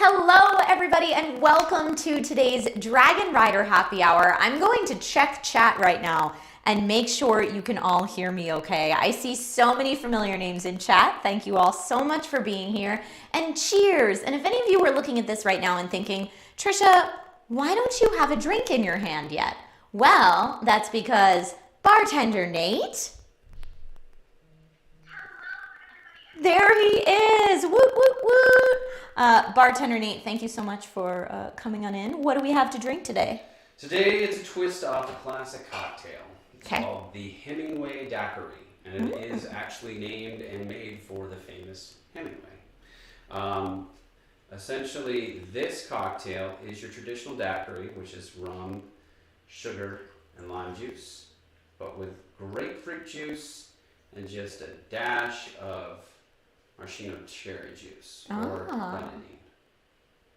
Hello everybody and welcome to today's Dragonrider happy hour. I'm going to check chat right now and make sure you can all hear me okay. I see so many familiar names in chat. Thank you all so much for being here and cheers. And if any of you are looking at this right now and thinking, Trisha, why don't you have a drink in your hand yet? Well, that's because bartender Nate, there he is. Woot, woot, woot. Bartender Nate, thank you so much for coming on in. What do we have to drink today? Today it's a twist off the classic cocktail. It's Okay. called the Hemingway Daiquiri, and it is actually named and made for the famous Hemingway. Essentially, this cocktail is your traditional daiquiri, which is rum, sugar, and lime juice, but with grapefruit juice and just a dash of maraschino cherry juice or grenadine.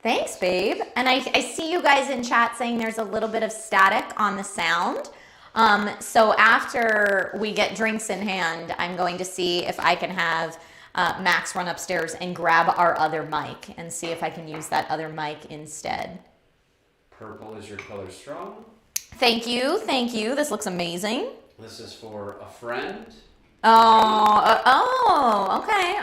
Thanks, babe. And I see you guys in chat saying there's a little bit of static on the sound. So after we get drinks in hand, I'm going to see if I can have Max run upstairs and grab our other mic and see if I can use that other mic instead. Purple is your color strong. Thank you. Thank you. This looks amazing. This is for a friend.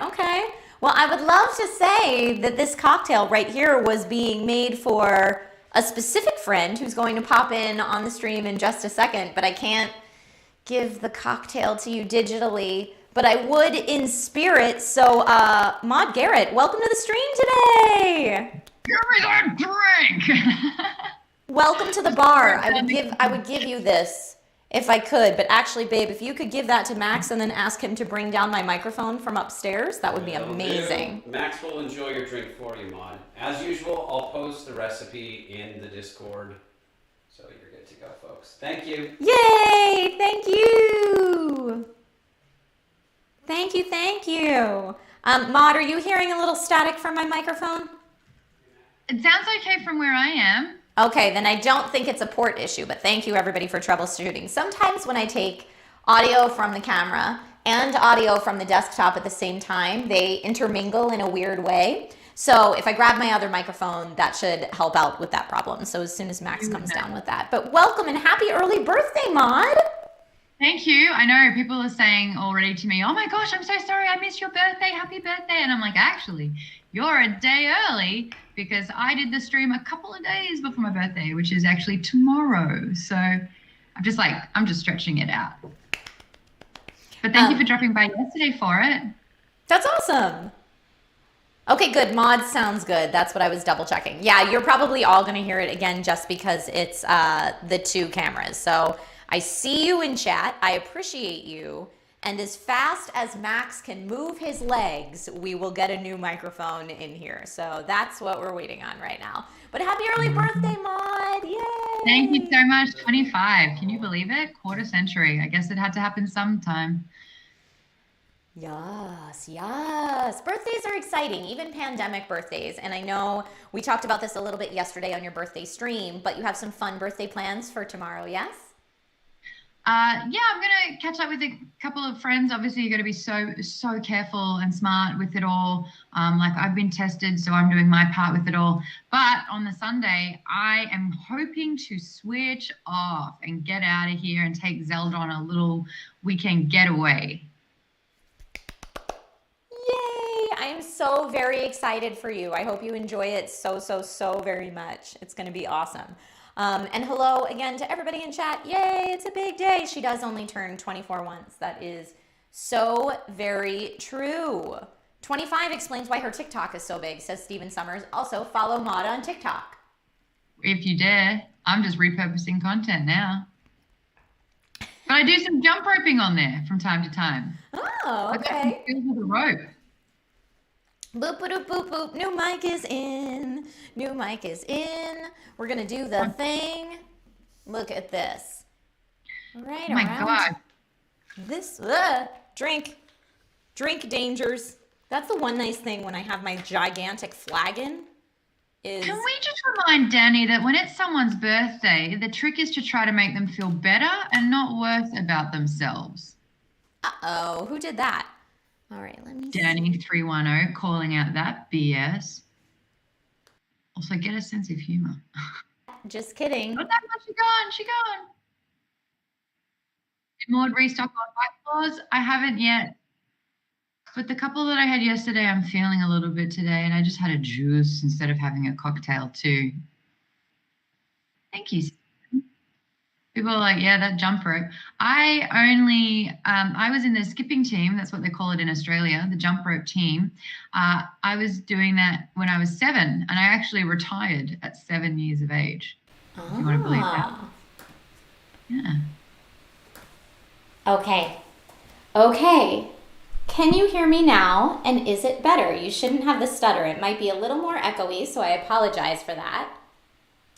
Okay. Well, I would love to say that this cocktail right here was being made for a specific friend who's going to pop in on the stream in just a second, but I can't give the cocktail to you digitally, but I would in spirit. So, Maude Garrett, welcome to the stream today. Give me that drink. Welcome to the bar. I would give you this if I could, but actually, babe, if you could give that to Max and then ask him to bring down my microphone from upstairs, that would be amazing. Max will enjoy your drink for you, Maude. As usual, I'll post the recipe in the Discord, so you're good to go, folks. Thank you. Yay! Thank you. Thank you. Maude, are you hearing a little static from my microphone? It sounds okay from where I am. Okay, then I don't think it's a port issue, but thank you everybody for troubleshooting. Sometimes when I take audio from the camera and audio from the desktop at the same time, they intermingle in a weird way. So if I grab my other microphone, that should help out with that problem. So as soon as Max comes down with that. But welcome and happy early birthday, Maude. Thank you. I know people are saying already to me, oh my gosh, I'm so sorry I missed your birthday. Happy birthday. And I'm like, actually, you're a day early because I did the stream a couple of days before my birthday, which is actually tomorrow. So I'm just stretching it out. But thank you for dropping by yesterday for it. That's awesome. Okay, good. Maude sounds good. That's what I was double checking. Yeah, you're probably all going to hear it again just because it's the two cameras. So I see you in chat. I appreciate you. And as fast as Max can move his legs, we will get a new microphone in here. So that's what we're waiting on right now. But happy early birthday, Maude. Yay! Thank you so much. 25. Can you believe it? Quarter century. I guess it had to happen sometime. Yes. Birthdays are exciting, even pandemic birthdays. And I know we talked about this a little bit yesterday on your birthday stream, but you have some fun birthday plans for tomorrow, yes? Yeah, I'm going to catch up with a couple of friends. Obviously, you got to be so careful and smart with it all. Like I've been tested, so I'm doing my part with it all. But on the Sunday, I am hoping to switch off and get out of here and take Zelda on a little weekend getaway. Yay! I am so very excited for you. I hope you enjoy it so very much. It's going to be awesome. And hello again to everybody in chat. Yay, it's a big day. She does only turn 24 once. That is so very true. 25 explains why her TikTok is so big, says Steven Summers. Also, follow Maude on TikTok. If you dare. I'm just repurposing content now. But I do some jump roping on there from time to time. Oh, okay. Skills with a rope. Boop, boop, boop, boop. New mic is in. We're going to do the thing. Look at this. Right oh my around God. this. Drink dangers. That's the one nice thing when I have my gigantic flagon is... Can we just remind Danny that when it's someone's birthday, the trick is to try to make them feel better and not worse about themselves. Uh-oh. Who did that? All right, let me Danny 310 calling out that BS. Also, get a sense of humor. Just kidding. Not that much. She gone. Did Maude restock on White Claws? I haven't yet. But the couple that I had yesterday, I'm feeling a little bit today, and I just had a juice instead of having a cocktail too. Thank you. People are like, yeah, that jump rope. I was in the skipping team. That's what they call it in Australia, the jump rope team. I was doing that when I was 7, and I actually retired at 7 years of age. If you want to believe that. Yeah. Okay. Can you hear me now? And is it better? You shouldn't have the stutter. It might be a little more echoey, so I apologize for that.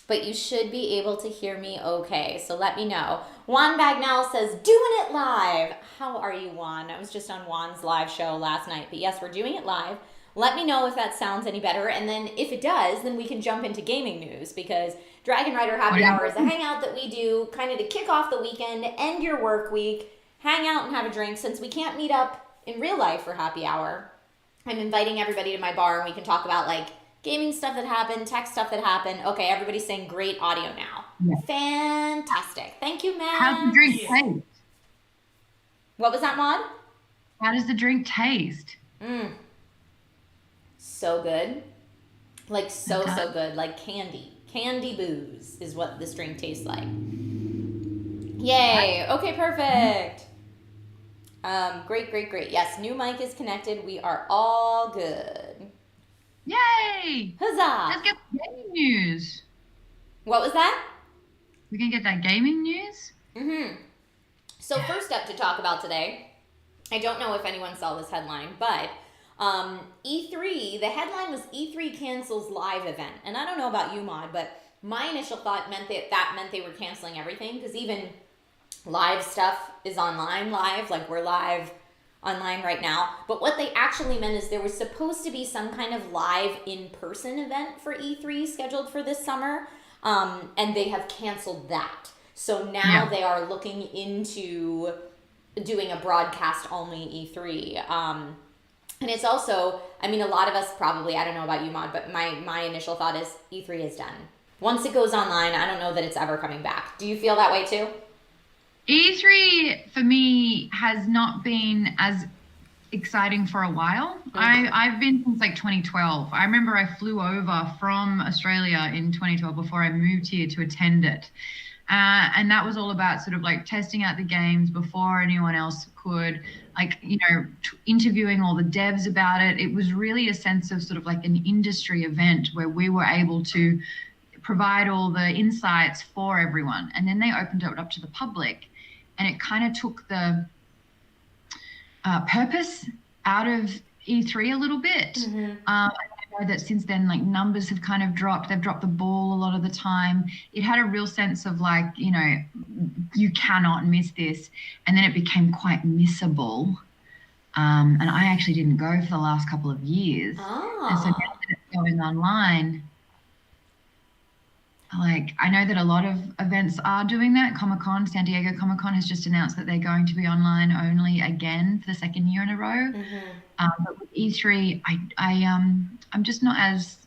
But you should be able to hear me okay. So let me know. Juan Bagnell says, doing it live. How are you, Juan? I was just on Juan's live show last night. But yes, we're doing it live. Let me know if that sounds any better. And then if it does, then we can jump into gaming news, because Dragonrider Happy Hour is a hangout that we do kind of to kick off the weekend, end your work week, hang out and have a drink. Since we can't meet up in real life for happy hour, I'm inviting everybody to my bar, and we can talk about like gaming stuff that happened, tech stuff that happened. Okay, everybody's saying great audio now. Yeah. Fantastic. Thank you, Matt. How's the drink taste? What was that, Maude? How does the drink taste? So good. Like so good. Like candy. Candy booze is what this drink tastes like. Yay. Okay, perfect. Great. Yes, new mic is connected. We are all good. Yay! Huzzah! Let's get the gaming news. What was that? We can get that gaming news? So first up to talk about today, I don't know if anyone saw this headline, but E3, the headline was E3 cancels live event. And I don't know about you, Maude, but my initial thought meant that meant they were canceling everything, because even live stuff is online live, like we're live online right now. But what they actually meant is there was supposed to be some kind of live in-person event for E3 scheduled for this summer, and they have canceled that. So now they are looking into doing a broadcast-only E3. And it's also, I mean, a lot of us probably, I don't know about you, Maude, but my initial thought is E3 is done. Once it goes online, I don't know that it's ever coming back. Do you feel that way too? E3 for me has not been as exciting for a while. I've been since like 2012. I remember I flew over from Australia in 2012 before I moved here to attend it. And that was all about sort of like testing out the games before anyone else could, like, you know, interviewing all the devs about it. It was really a sense of sort of like an industry event where we were able to provide all the insights for everyone. And then they opened it up to the public, and it kind of took the purpose out of E3 a little bit. I know that since then, like, numbers have kind of dropped. They've dropped the ball a lot of the time. It had a real sense of like, you know, you cannot miss this. And then it became quite missable. And I actually didn't go for the last couple of years. And so now that it's going online, like, I know that a lot of events are doing that. Comic-Con, San Diego Comic-Con has just announced that they're going to be online only again for the second year in a row. But with E3, I'm just not as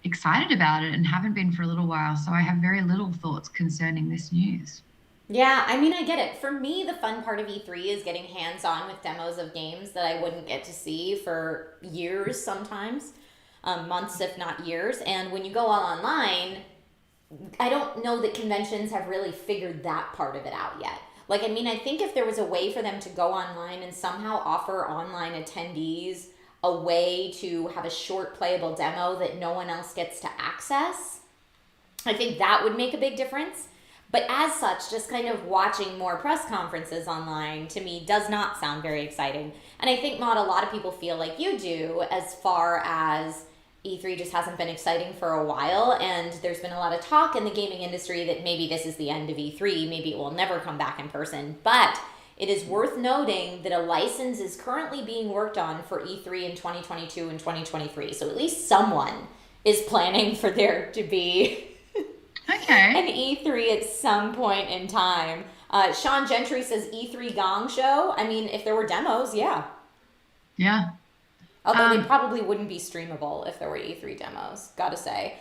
excited about it, and haven't been for a little while. So I have very little thoughts concerning this news. Yeah, I mean, I get it. For me, the fun part of E3 is getting hands-on with demos of games that I wouldn't get to see for years sometimes, months if not years. And when you go all online, I don't know that conventions have really figured that part of it out yet. Like, I mean, I think if there was a way for them to go online and somehow offer online attendees a way to have a short playable demo that no one else gets to access, I think that would make a big difference. But as such, just kind of watching more press conferences online, to me, does not sound very exciting. And I think, Maude, a lot of people feel like you do, as far as E3 just hasn't been exciting for a while, and there's been a lot of talk in the gaming industry that maybe this is the end of E3, maybe it will never come back in person. But it is worth noting that a license is currently being worked on for E3 in 2022 and 2023. So at least someone is planning for there to be an E3 at some point in time. Sean Gentry says E3 Gong Show. I mean, if there were demos, yeah. Yeah. Although they probably wouldn't be streamable if there were E3 demos, gotta say.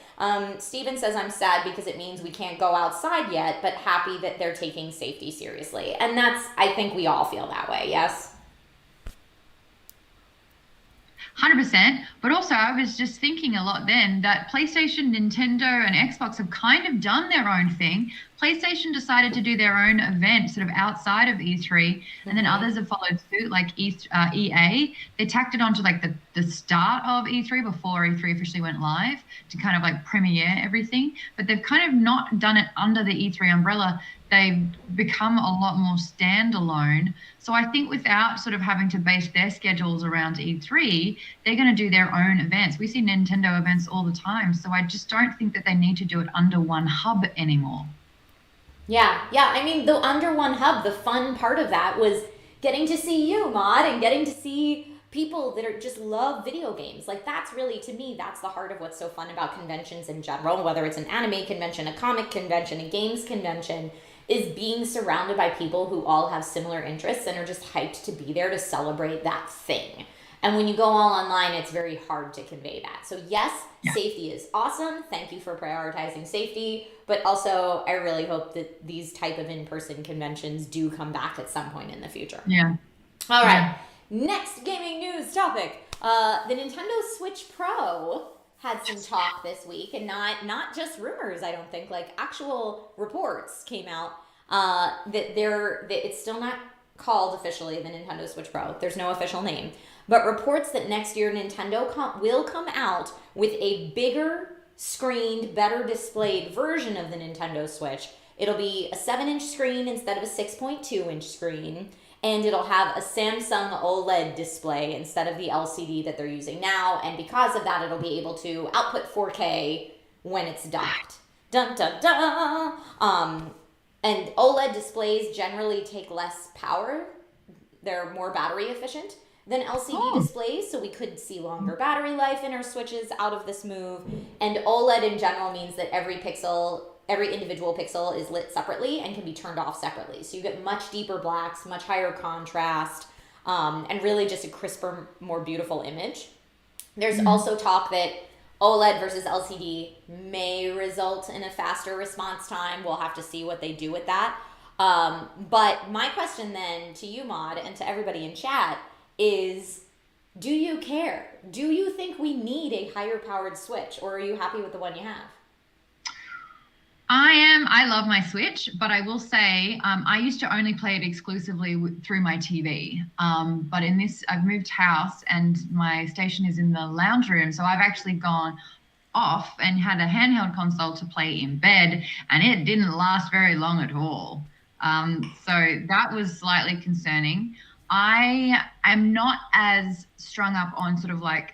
Steven says, I'm sad because it means we can't go outside yet, but happy that they're taking safety seriously. And I think we all feel that way, yes? 100%. But also, I was just thinking a lot then that PlayStation, Nintendo, and Xbox have kind of done their own thing. PlayStation decided to do their own event sort of outside of E3, and then others have followed suit, like EA. They tacked it onto like the start of E3 before E3 officially went live to kind of like premiere everything. But they've kind of not done it under the E3 umbrella. They've become a lot more standalone. So I think without sort of having to base their schedules around E3, they're going to do their own events. We see Nintendo events all the time. So I just don't think that they need to do it under one hub anymore. Yeah. I mean, the under one hub, the fun part of that was getting to see you, Maude, and getting to see people that just love video games. Like, that's really, to me, that's the heart of what's so fun about conventions in general, whether it's an anime convention, a comic convention, a games convention, is being surrounded by people who all have similar interests and are just hyped to be there to celebrate that thing. And when you go all online, it's very hard to convey that. So yes, safety is awesome. Thank you for prioritizing safety. But also, I really hope that these type of in-person conventions do come back at some point in the future. Yeah. All right. Next gaming news topic. The Nintendo Switch Pro had some talk this week, and not just rumors, I don't think, like actual reports came out that it's still not called officially the Nintendo Switch Pro. There's no official name. But reports that next year Nintendo will come out with a bigger screened, better displayed version of the Nintendo Switch. It'll be a 7-inch screen instead of a 6.2-inch screen. And it'll have a Samsung OLED display instead of the LCD that they're using now. And because of that, it'll be able to output 4K when it's docked. Dun, dun, dun. And OLED displays generally take less power. They're more battery efficient than LCD displays, so we could see longer battery life in our Switches out of this move. And OLED in general means that every individual pixel is lit separately and can be turned off separately. So you get much deeper blacks, much higher contrast, and really just a crisper, more beautiful image. There's also talk that OLED versus LCD may result in a faster response time. We'll have to see what they do with that. But my question then to you, Maude, and to everybody in chat is, do you care? Do you think we need a higher powered Switch, or are you happy with the one you have? I love my Switch, but I will say I used to only play it exclusively through my TV. But I've moved house and my station is in the lounge room. So I've actually gone off and had a handheld console to play in bed, and it didn't last very long at all. So that was slightly concerning. I am not as strung up on sort of like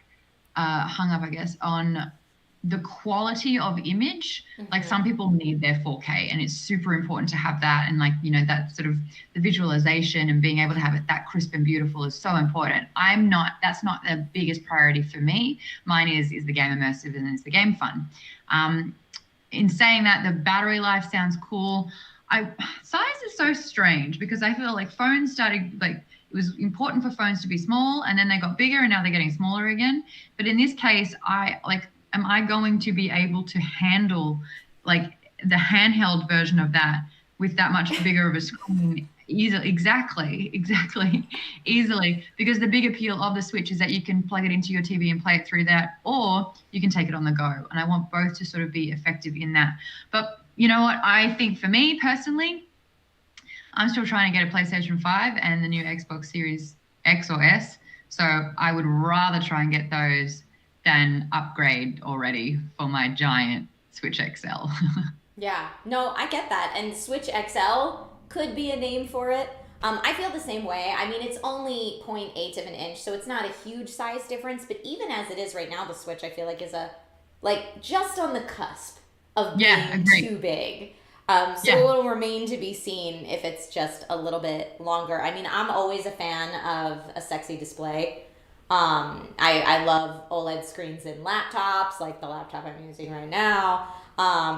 hung up, I guess, on the quality of image. Like some people need their 4K, and it's super important to have that, and like, you know, that sort of the visualization and being able to have it that crisp and beautiful is so important. That's not the biggest priority for me. Mine is the game immersive, and is the game fun. In saying that, the battery life sounds cool. Size is so strange because I feel like phones started, like, it was important for phones to be small, and then they got bigger, and now they're getting smaller again. But in this case, am I going to be able to handle like the handheld version of that with that much bigger of a screen easily? Exactly, easily. Because the big appeal of the Switch is that you can plug it into your TV and play it through that, or you can take it on the go. And I want both to sort of be effective in that. But you know what? I think for me personally, I'm still trying to get a PlayStation 5 and the new Xbox Series X or S. So I would rather try and get those than upgrade already for my giant Switch XL. Yeah, no, I get that. And Switch XL could be a name for it. I feel the same way. I mean, it's only 0.8 of an inch, so it's not a huge size difference. But even as it is right now, the Switch, I feel like, is just on the cusp of being too big. It'll remain to be seen if it's just a little bit longer. I mean, I'm always a fan of a sexy display. I love OLED screens in laptops, like the laptop I'm using right now.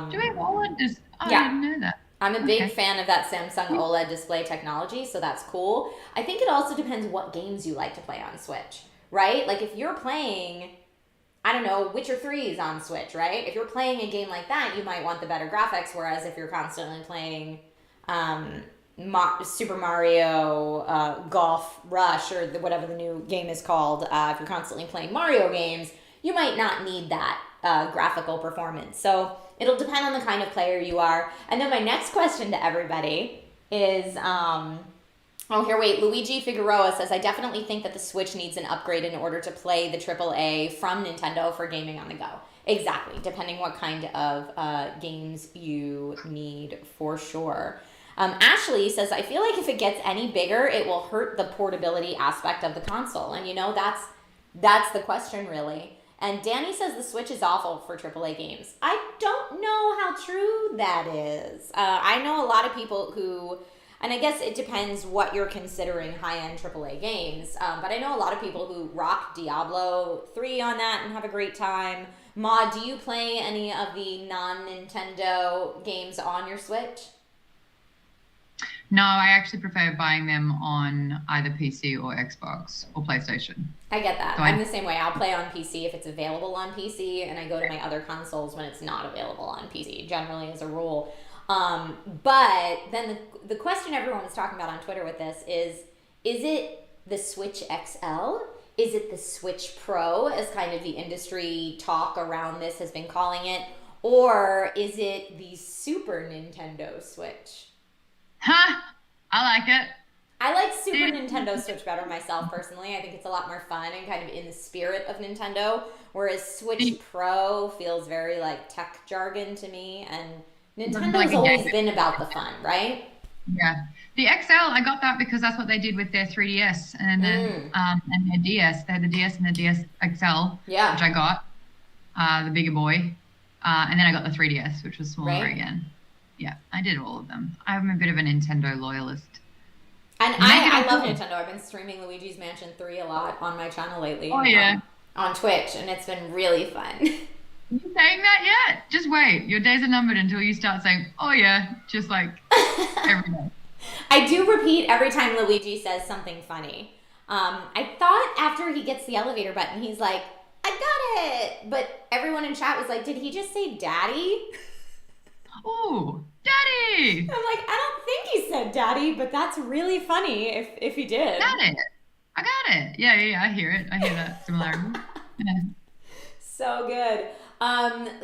Do we have OLED? I didn't know that. I'm a big fan of that Samsung OLED display technology, so that's cool. I think it also depends what games you like to play on Switch, right? Like if you're playing, I don't know, Witcher 3 is on Switch, right? If you're playing a game like that, you might want the better graphics, whereas if you're constantly playing Super Mario Golf Rush or whatever the new game is called, if you're constantly playing Mario games, you might not need that graphical performance. So it'll depend on the kind of player you are. And then my next question to everybody is, Luigi Figueroa says, I definitely think that the Switch needs an upgrade in order to play the AAA from Nintendo for gaming on the go. Exactly, depending what kind of games you need, for sure. Ashley says, I feel like if it gets any bigger, it will hurt the portability aspect of the console. And that's the question, really. And Danny says the Switch is awful for AAA games. I don't know how true that is. I know a lot of people who, and I guess it depends what you're considering high-end AAA games, but I know a lot of people who rock Diablo 3 on that and have a great time. Maude, do you play any of the non-Nintendo games on your Switch? No, I actually prefer buying them on either PC or Xbox or PlayStation. I get that. So I'm the same way. I'll play on PC if it's available on PC, and I go to my other consoles when it's not available on PC, generally as a rule. But then the question everyone was talking about on Twitter with this is it the Switch XL? Is it the Switch Pro, as kind of the industry talk around this has been calling it? Or is it the Super Nintendo Switch? Huh? I like it. I like Super Nintendo Switch better myself, personally. I think it's a lot more fun and kind of in the spirit of Nintendo, whereas Switch Pro feels very like tech jargon to me, and Nintendo's always been about the fun, right? Yeah. The XL, I got that because that's what they did with their 3DS and then and their DS. They had the DS and the DS XL, which I got, the bigger boy. And then I got the 3DS, which was smaller again. Yeah, I did all of them. I'm a bit of a Nintendo loyalist. And I love Nintendo. I've been streaming Luigi's Mansion 3 a lot on my channel lately. Oh, yeah. On Twitch, and it's been really fun. Are you saying that yet? Just wait. Your days are numbered until you start saying, oh, yeah, just like every day. I do repeat every time Luigi says something funny. I thought after he gets the elevator button, he's like, I got it. But everyone in chat was like, did he just say daddy? Oh, daddy. I'm like, I don't think he said daddy, but that's really funny if he did. Got it. I got it. Yeah, I hear it. I hear that similarity. Yeah. So good.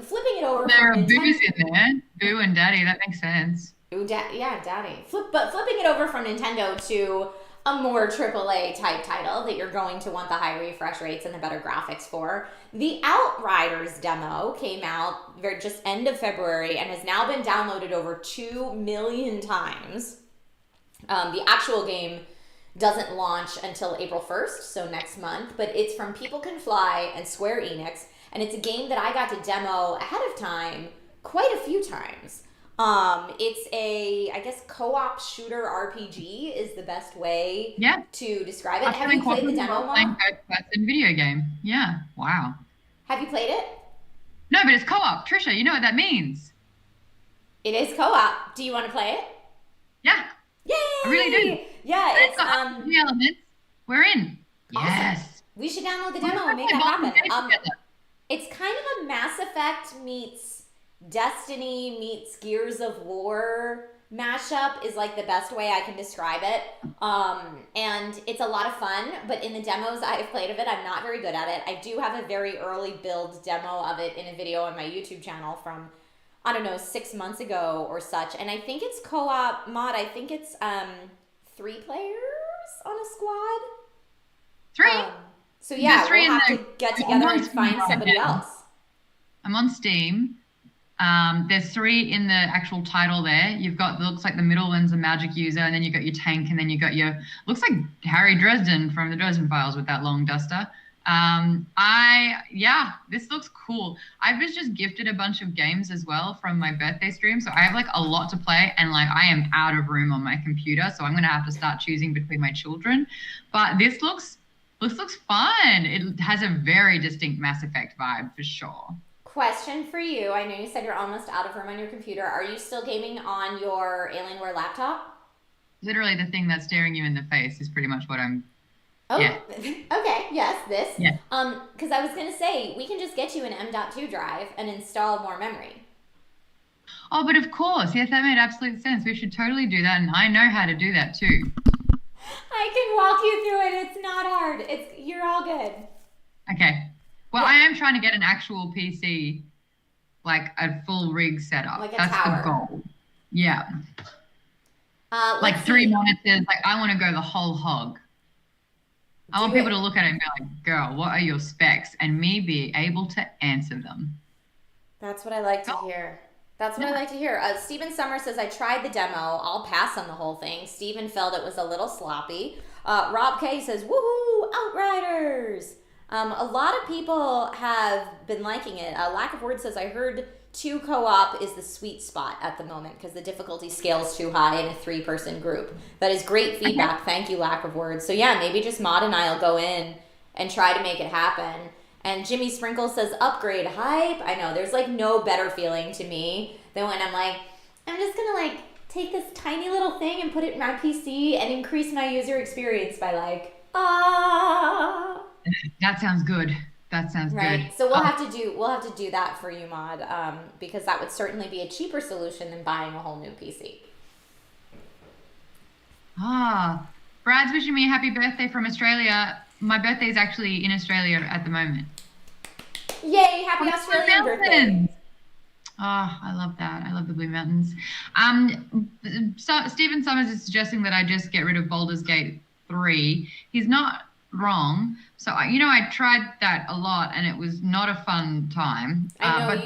Flipping it over. There are boos in there. Boo and daddy. That makes sense. Ooh, daddy. But flipping it over from Nintendo to a more AAA type title that you're going to want the high refresh rates and the better graphics for. The Outriders demo came out just end of February and has now been downloaded over 2 million times. The actual game doesn't launch until April 1st, so next month, but it's from People Can Fly and Square Enix, and it's a game that I got to demo ahead of time quite a few times. It's a, I guess, co-op shooter RPG is the best way to describe it. Have you played the demo, Mom? First-person video game. Yeah. Wow. Have you played it? No, but it's co-op. Trisha, you know what that means. It is co-op. Do you want to play it? Yeah. Yay! I really do. Yeah, it's the elements. We're in. Awesome. Yes. We should download the demo and make that happen. It's kind of a Mass Effect meets Destiny meets Gears of War mashup is like the best way I can describe it. And it's a lot of fun, but in the demos I've played of it, I'm not very good at it. I do have a very early build demo of it in a video on my YouTube channel from, I don't know, 6 months ago or such. And I think it's co-op mod. I think it's 3 players on a squad. 3? So yeah, we'll have to get together and find somebody else. I'm on Steam. There's 3 in the actual title there. You've got, looks like the middle one's a magic user, and then you've got your tank, and then you've got your, looks like Harry Dresden from the Dresden Files with that long duster. This looks cool. I was just gifted a bunch of games as well from my birthday stream, so I have like a lot to play, and like I am out of room on my computer, so I'm gonna have to start choosing between my children. But this looks fun. It has a very distinct Mass Effect vibe for sure. Question for you. I know you said you're almost out of room on your computer. Are you still gaming on your Alienware laptop? Literally the thing that's staring you in the face is pretty much what I'm Oh, Yeah. okay. Yes, this. Yeah. Because I was gonna say we can just get you an M.2 drive and install more memory. Oh, but of course, yes, that made absolute sense. We should totally do that, and I know how to do that too. I can walk you through it. It's not hard. You're all good. Okay. Well, Yeah. I am trying to get an actual PC, like a full rig setup. Like a That's tower. the goal. Yeah. Like Let's 3 see. monitors. Like I want to go the whole hog. I want people to look at it and be like, girl, what are your specs? And me be able to answer them. That's what I like to hear. That's what I like to hear. Stephen Summer says, I tried the demo. I'll pass on the whole thing. Stephen felt it was a little sloppy. Rob K says, woohoo, Outriders. A lot of people have been liking it. Lack of Word says, I heard 2 co-op is the sweet spot at the moment because the difficulty scales too high in a 3-person group. That is great feedback. Thank you, Lack of Words. So yeah, maybe just Maude and I will go in and try to make it happen. And Jimmy Sprinkle says, upgrade hype. I know, there's like no better feeling to me than when I'm like, I'm just gonna like take this tiny little thing and put it in my PC and increase my user experience by like, That sounds good. That sounds right. good. So we'll have to do that for you, Maude, because that would certainly be a cheaper solution than buying a whole new PC. Brad's wishing me a happy birthday from Australia. My birthday is actually in Australia at the moment. Yay! Happy Australian birthday! Oh, I love that. I love the Blue Mountains. So Stephen Summers is suggesting that I just get rid of Baldur's Gate 3. He's not wrong. So, I tried that a lot and it was not a fun time. I know, but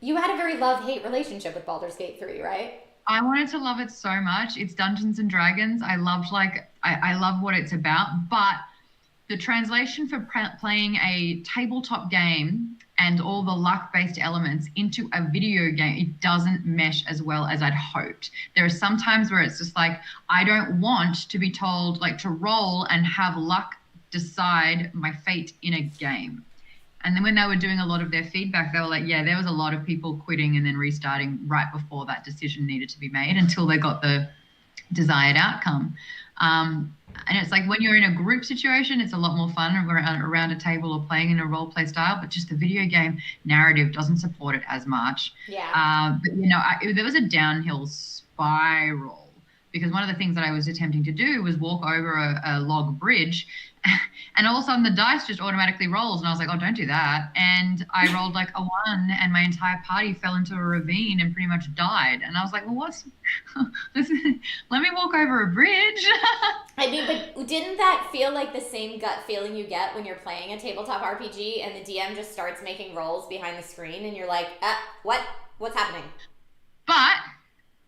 you had a very love-hate relationship with Baldur's Gate 3, right? I wanted to love it so much. It's Dungeons and Dragons. I loved I love what it's about, but the translation for playing a tabletop game and all the luck-based elements into a video game, it doesn't mesh as well as I'd hoped. There are some times where it's just like, I don't want to be told like to roll and have luck decide my fate in a game. And then when they were doing a lot of their feedback, they were like, yeah, there was a lot of people quitting and then restarting right before that decision needed to be made until they got the desired outcome. And it's like when you're in a group situation, it's a lot more fun around a table or playing in a role play style, but just the video game narrative doesn't support it as much. Yeah. But there was a downhill spiral because one of the things that I was attempting to do was walk over a log bridge and all of a sudden the dice just automatically rolls. And I was like, oh, don't do that. And I rolled like a 1 and my entire party fell into a ravine and pretty much died. And I was like, well, let me walk over a bridge. I mean, but didn't that feel like the same gut feeling you get when you're playing a tabletop RPG and the DM just starts making rolls behind the screen and you're like, what's happening? But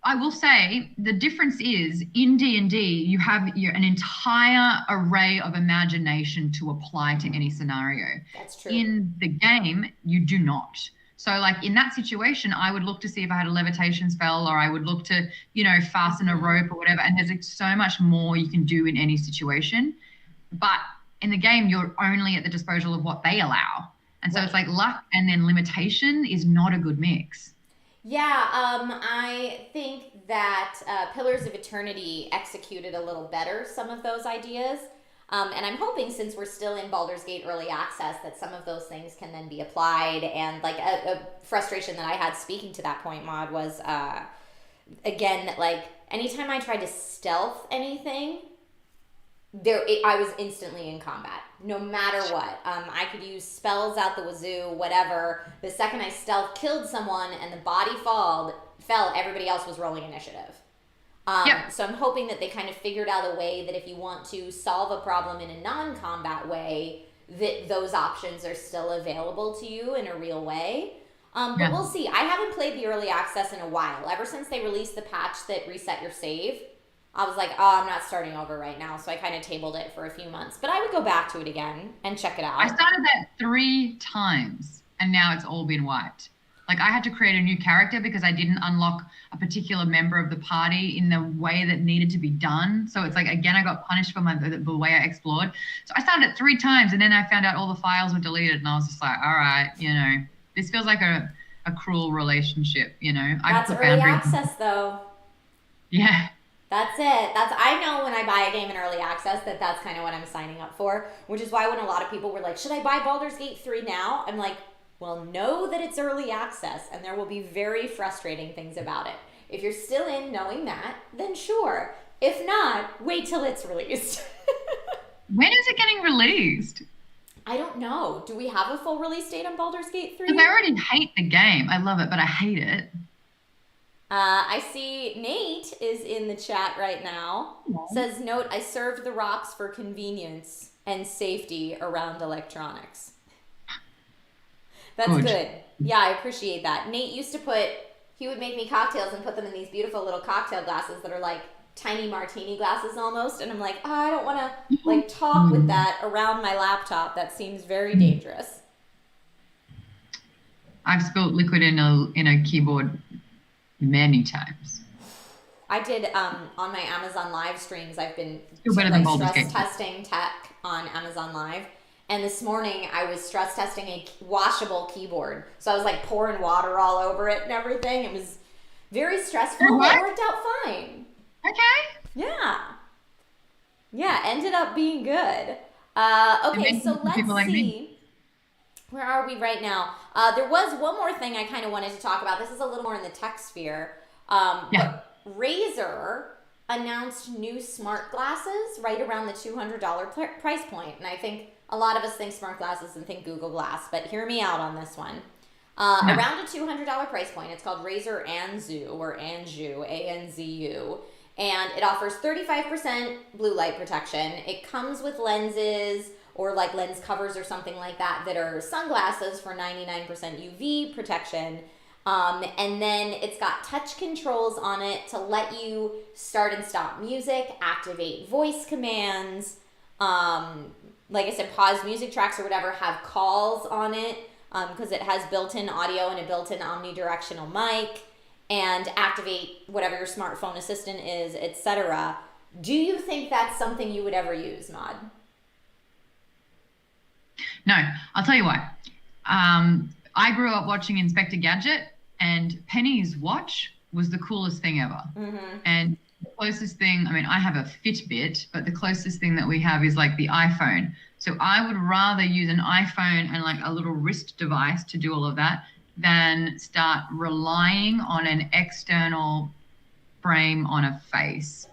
I will say the difference is in D&D, you have an entire array of imagination to apply to any scenario. That's true. In the game, you do not. So like in that situation, I would look to see if I had a levitation spell or I would look to, fasten a rope or whatever. And there's like so much more you can do in any situation. But in the game, you're only at the disposal of what they allow. And so it's like luck and then limitation is not a good mix. Yeah, I think that Pillars of Eternity executed a little better some of those ideas. And I'm hoping since we're still in Baldur's Gate Early Access that some of those things can then be applied. And like a frustration that I had speaking to that point, Maude, was, again, that like anytime I tried to stealth anything, I was instantly in combat, no matter what. I could use spells out the wazoo, whatever. The second I stealth killed someone and the body fell, everybody else was rolling initiative. So I'm hoping that they kind of figured out a way that if you want to solve a problem in a non-combat way, that those options are still available to you in a real way. But we'll see. I haven't played the early access in a while. Ever since they released the patch that reset your save, I was like, I'm not starting over right now. So I kind of tabled it for a few months. But I would go back to it again and check it out. I started that 3 times and now it's all been wiped. Like I had to create a new character because I didn't unlock a particular member of the party in the way that needed to be done. So it's like, again, I got punished for the way I explored. So I started it 3 times and then I found out all the files were deleted and I was just like, all right, this feels like a cruel relationship, That's early access though. Yeah. That's it. I know when I buy a game in early access that's kind of what I'm signing up for, which is why when a lot of people were like, should I buy Baldur's Gate 3 now? I'm like, well, know that it's early access and there will be very frustrating things about it. If you're still in knowing that, then sure. If not, wait till it's released. When is it getting released? I don't know. Do we have a full release date on Baldur's Gate 3? Because I already hate the game. I love it, but I hate it. I see Nate is in the chat right now. Hello. Says, note, I served the rocks for convenience and safety around electronics. That's good. Yeah, I appreciate that. Nate used to he would make me cocktails and put them in these beautiful little cocktail glasses that are like tiny martini glasses almost. And I'm like, oh, I don't want to like talk with that around my laptop. That seems very dangerous. I've spilled liquid in a keyboard many times. I did on my Amazon live streams. I've been stress testing tech on Amazon Live, and this morning I was stress testing a washable keyboard. So I was like pouring water all over it and everything. It was very stressful, but it worked out fine. Okay. Yeah, ended up being good. Okay, so let's see. Where are we right now? There was one more thing I kind of wanted to talk about. This is a little more in the tech sphere. But Razer announced new smart glasses right around the $200 price point. And I think a lot of us think smart glasses and think Google Glass, but hear me out on this one. Around a $200 price point. It's called Razer Anzu or Anju, A-N-Z-U. And it offers 35% blue light protection. It comes with lenses or like lens covers or something like that are sunglasses for 99% UV protection. And then it's got touch controls on it to let you start and stop music, activate voice commands. Like I said, pause music tracks or whatever, have calls on it because it has built-in audio and a built-in omnidirectional mic, and activate whatever your smartphone assistant is, etc. Do you think that's something you would ever use, Maude? No, I'll tell you why. I grew up watching Inspector Gadget, and Penny's watch was the coolest thing ever. Mm-hmm. And the closest thing, I mean, I have a Fitbit, but the closest thing that we have is like the iPhone. So I would rather use an iPhone and like a little wrist device to do all of that than start relying on an external frame on a face.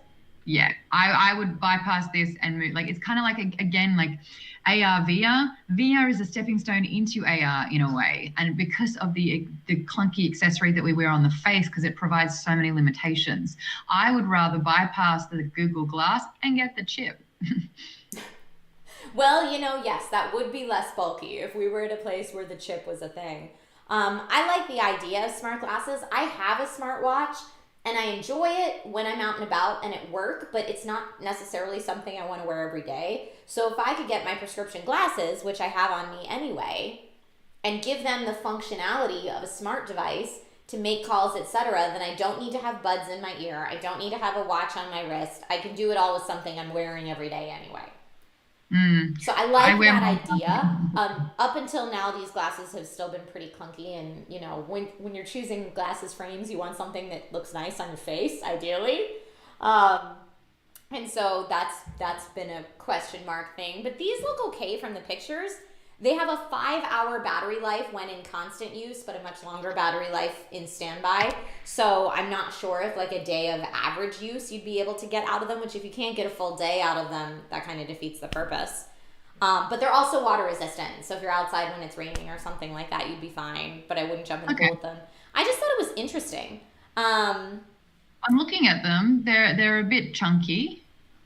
Yeah, I would bypass this and move. Like, it's kind of like, again, like AR, VR. VR is a stepping stone into AR in a way. And because of the clunky accessory that we wear on the face, because it provides so many limitations, I would rather bypass the Google Glass and get the chip. Well, yes, that would be less bulky if we were at a place where the chip was a thing. I like the idea of smart glasses. I have a smartwatch, and I enjoy it when I'm out and about and at work, but it's not necessarily something I want to wear every day. So if I could get my prescription glasses, which I have on me anyway, and give them the functionality of a smart device to make calls, etc., then I don't need to have buds in my ear. I don't need to have a watch on my wrist. I can do it all with something I'm wearing every day anyway. So I like that idea. Up until now, these glasses have still been pretty clunky, and when you're choosing glasses frames, you want something that looks nice on your face, ideally. And so that's been a question mark thing. But these look okay from the pictures. They have a 5-hour battery life when in constant use, but a much longer battery life in standby. So I'm not sure if like a day of average use you'd be able to get out of them, which if you can't get a full day out of them, that kind of defeats the purpose. But they're also water resistant. So if you're outside when it's raining or something like that, you'd be fine. But I wouldn't jump in the pool with them. I just thought it was interesting. I'm looking at them. They're a bit chunky.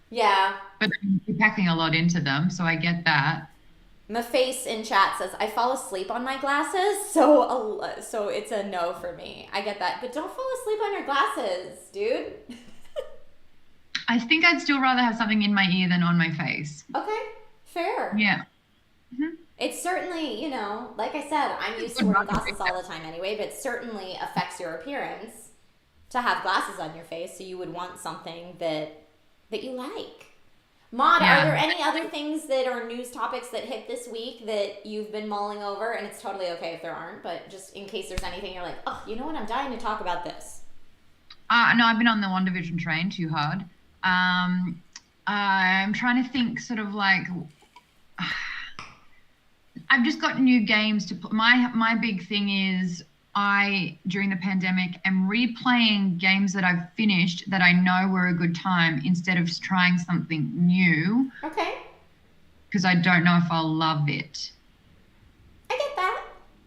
Yeah. But you're packing a lot into them, so I get that. My face in chat says, I fall asleep on my glasses, so it's a no for me. I get that. But don't fall asleep on your glasses, dude. I think I'd still rather have something in my ear than on my face. Okay, fair. Yeah. Mm-hmm. It certainly, like I said, I'm used to wearing glasses all the time anyway, but it certainly affects your appearance to have glasses on your face, so you would want something that you like. Maude, are there any other things that are news topics that hit this week that you've been mulling over? And it's totally okay if there aren't, but just in case there's anything you're like, oh, you know what? I'm dying to talk about this. No, I've been on the One Division train too hard. I'm trying to think sort of like, I've just got new games to play. My big thing is during the pandemic, am replaying games that I've finished that I know were a good time instead of trying something new. Okay. Because I don't know if I'll love it. I get that.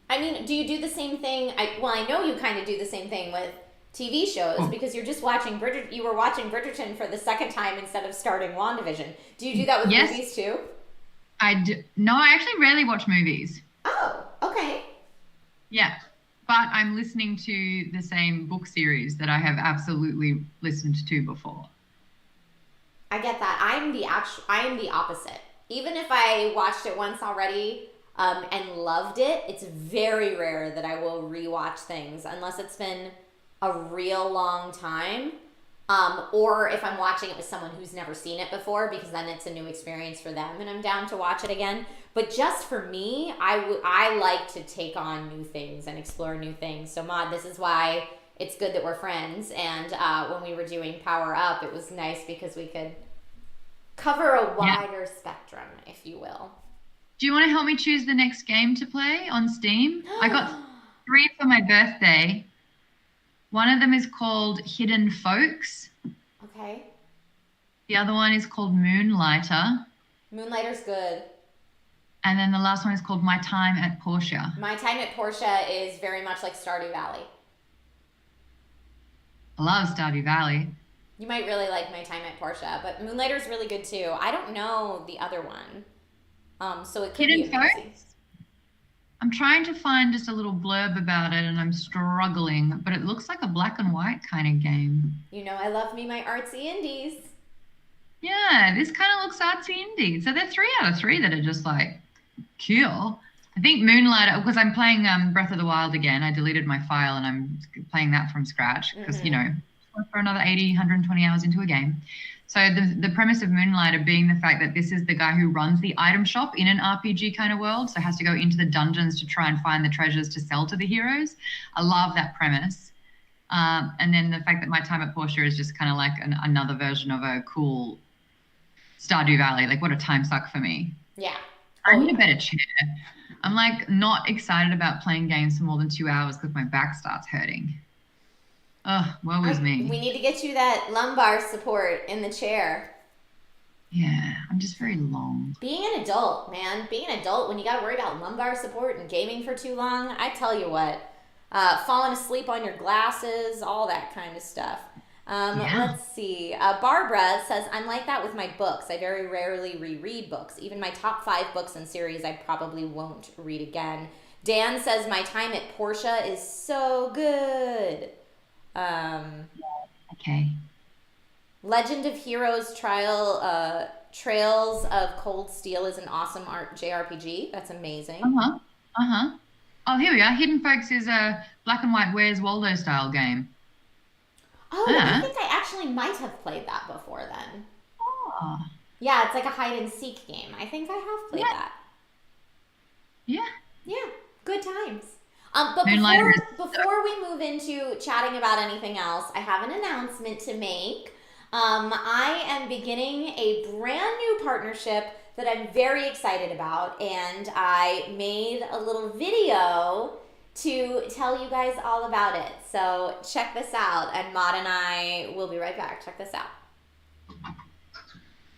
I mean, do you do the same thing? I know you kind of do the same thing with TV shows because you're just watching you were watching Bridgerton for the second time instead of starting WandaVision. Do you do that with movies too? I do. No, I actually rarely watch movies. Oh, okay. Yeah, but I'm listening to the same book series that I have absolutely listened to before. I get that. I am the opposite. Even if I watched it once already and loved it, it's very rare that I will rewatch things unless it's been a real long time. Or if I'm watching it with someone who's never seen it before, because then it's a new experience for them and I'm down to watch it again. But just for me, I like to take on new things and explore new things. So Maude, this is why it's good that we're friends. And when we were doing Power Up, it was nice because we could cover a wider spectrum, if you will. Do you want to help me choose the next game to play on Steam? I got 3 for my birthday. One of them is called Hidden Folks. Okay. The other one is called Moonlighter. Moonlighter's good. And then the last one is called My Time at Portia. My Time at Portia is very much like Stardew Valley. I love Stardew Valley. You might really like My Time at Portia, but Moonlighter's really good too. I don't know the other one. So it could Hidden be amazing. Folks? I'm trying to find just a little blurb about it and I'm struggling, but it looks like a black and white kind of game. You know, I love me my artsy indies. Yeah, this kind of looks artsy indie. So they're 3 out of 3 that are just like cool. I think Moonlighter, because I'm playing Breath of the Wild again. I deleted my file and I'm playing that from scratch because, you know, for another 80, 120 hours into a game. So the premise of Moonlighter being the fact that this is the guy who runs the item shop in an RPG kind of world, so has to go into the dungeons to try and find the treasures to sell to the heroes. I love that premise. And then the fact that My Time at Portia is just kind of like another version of a cool Stardew Valley. Like, what a time suck for me. Yeah. I need a better chair. I'm like not excited about playing games for more than 2 hours because my back starts hurting. Oh, woe is me. We need to get you that lumbar support in the chair. Yeah, I'm just very long. Being an adult, man. Being an adult when you got to worry about lumbar support and gaming for too long, I tell you what. Falling asleep on your glasses, all that kind of stuff. Let's see. Barbara says, I'm like that with my books. I very rarely reread books. Even my top 5 books in series I probably won't read again. Dan says, My Time at Portia is so good. Okay. Legend of Heroes Trails of Cold Steel is an awesome JRPG. That's amazing. Oh, here we are. Hidden Folks is a black and white Where's Waldo style game. Oh, I think I actually might have played that before then. Oh. Yeah, it's like a hide and seek game. I think I have played that. Yeah. Yeah, good times. But before we move into chatting about anything else, I have an announcement to make. I am beginning a brand new partnership that I'm very excited about, and I made a little video to tell you guys all about it. So check this out, and Maude and I will be right back. Check this out.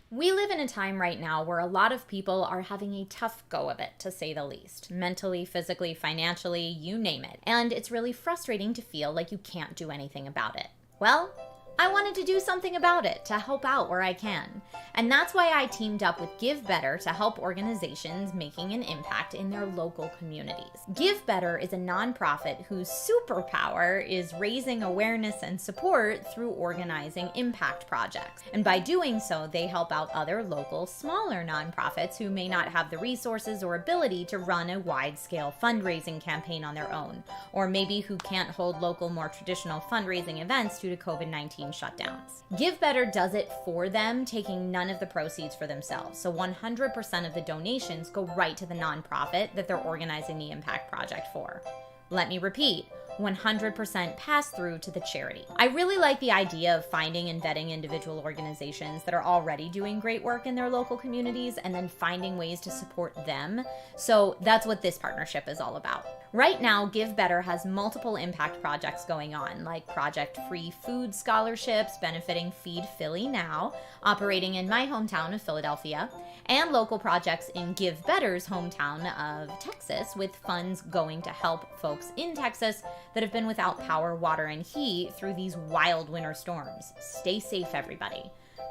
We live in a time right now where a lot of people are having a tough go of it, to say the least. Mentally, physically, financially, you name it. And it's really frustrating to feel like you can't do anything about it. Well, I wanted to do something about it to help out where I can. And that's why I teamed up with Give Better to help organizations making an impact in their local communities. Give Better is a nonprofit whose superpower is raising awareness and support through organizing impact projects. And by doing so, they help out other local, smaller nonprofits who may not have the resources or ability to run a wide-scale fundraising campaign on their own, or maybe who can't hold local, more traditional fundraising events due to COVID-19 shutdowns. Give Better does it for them, taking none of the proceeds for themselves. So 100% of the donations go right to the nonprofit that they're organizing the impact project for. Let me repeat, 100% pass through to the charity. I really like the idea of finding and vetting individual organizations that are already doing great work in their local communities and then finding ways to support them. So that's what this partnership is all about. Right now, Give Better has multiple impact projects going on, like Project Free Food Scholarships benefiting Feed Philly Now, operating in my hometown of Philadelphia, and local projects in Give Better's hometown of Texas, with funds going to help folks in Texas that have been without power, water, and heat through these wild winter storms. Stay safe, everybody.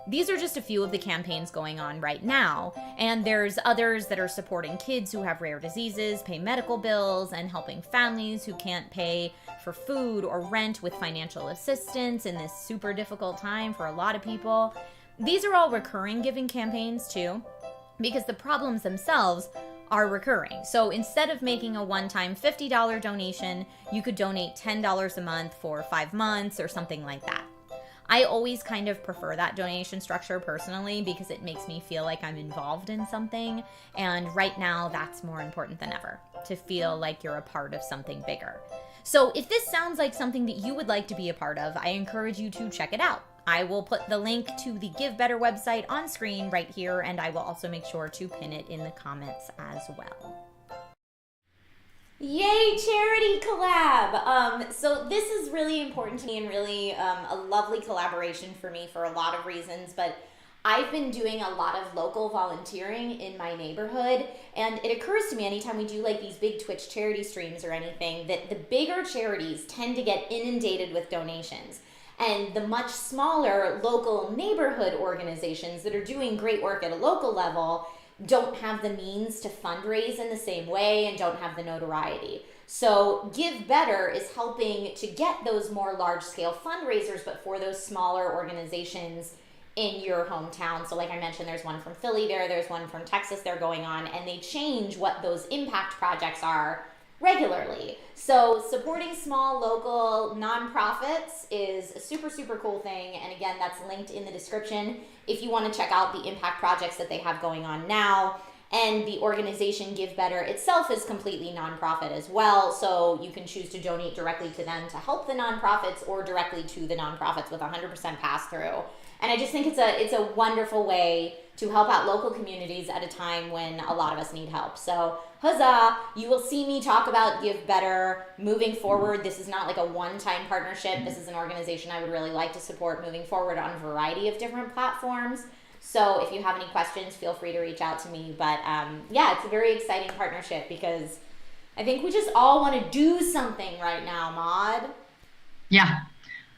These are just a few of the campaigns going on right now, and there's others that are supporting kids who have rare diseases, pay medical bills, and helping families who can't pay for food or rent with financial assistance in this super difficult time for a lot of people. These are all recurring giving campaigns too, because the problems themselves are recurring. So instead of making a one-time $50 donation, you could donate $10 a month for 5 months or something like that. I always kind of prefer that donation structure personally because it makes me feel like I'm involved in something. And right now, that's more important than ever, to feel like you're a part of something bigger. So if this sounds like something that you would like to be a part of, I encourage you to check it out. I will put the link to the Give Better website on screen right here, and I will also make sure to pin it in the comments as well. Yay, charity collab! So this is really important to me and really a lovely collaboration for me for a lot of reasons, but I've been doing a lot of local volunteering in my neighborhood, and it occurs to me anytime we do like these big Twitch charity streams or anything that the bigger charities tend to get inundated with donations. And the much smaller local neighborhood organizations that are doing great work at a local level don't have the means to fundraise in the same way and don't have the notoriety. So Give Better is helping to get those more large-scale fundraisers, but for those smaller organizations in your hometown. So like I mentioned, there's one from Philly there's one from Texas they're going on, and they change what those impact projects are regularly. So supporting small local nonprofits is a super, super cool thing. And again, that's linked in the description if you want to check out the impact projects that they have going on now. And the organization Give Better itself is completely nonprofit as well. So you can choose to donate directly to them to help the nonprofits or directly to the nonprofits with 100% pass through. And I just think it's a wonderful way to help out local communities at a time when a lot of us need help. So huzzah, you will see me talk about Give Better moving forward. This is not like a one-time partnership. This is an organization I would really like to support moving forward on a variety of different platforms. So if you have any questions, feel free to reach out to me. But yeah, it's a very exciting partnership because I think we just all want to do something right now, Maude. Yeah,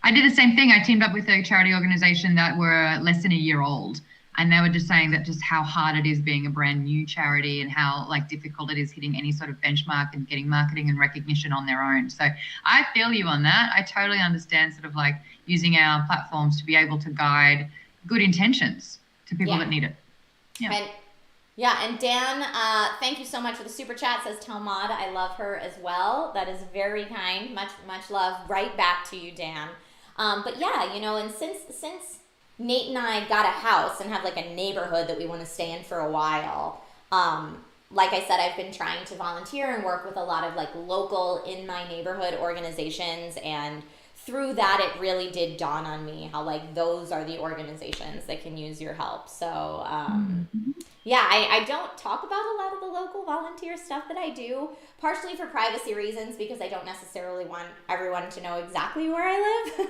I did the same thing. I teamed up with a charity organization that were less than a year old. And they were just saying that just how hard it is being a brand new charity and how like difficult it is hitting any sort of benchmark and getting marketing and recognition on their own. So I feel you on that. I totally understand sort of like using our platforms to be able to guide good intentions to people that need it. Yeah. And Dan, thank you so much for the super chat. Says tell Maude I love her as well. That is very kind. Much love right back to you, Dan. But yeah, you know, and since Nate and I got a house and have like a neighborhood that we want to stay in for a while, like I said, I've been trying to volunteer and work with a lot of like local in my neighborhood organizations, and through that it really did dawn on me how like those are the organizations that can use your help. So yeah, I don't talk about a lot of the local volunteer stuff that I do, partially for privacy reasons because I don't necessarily want everyone to know exactly where I live.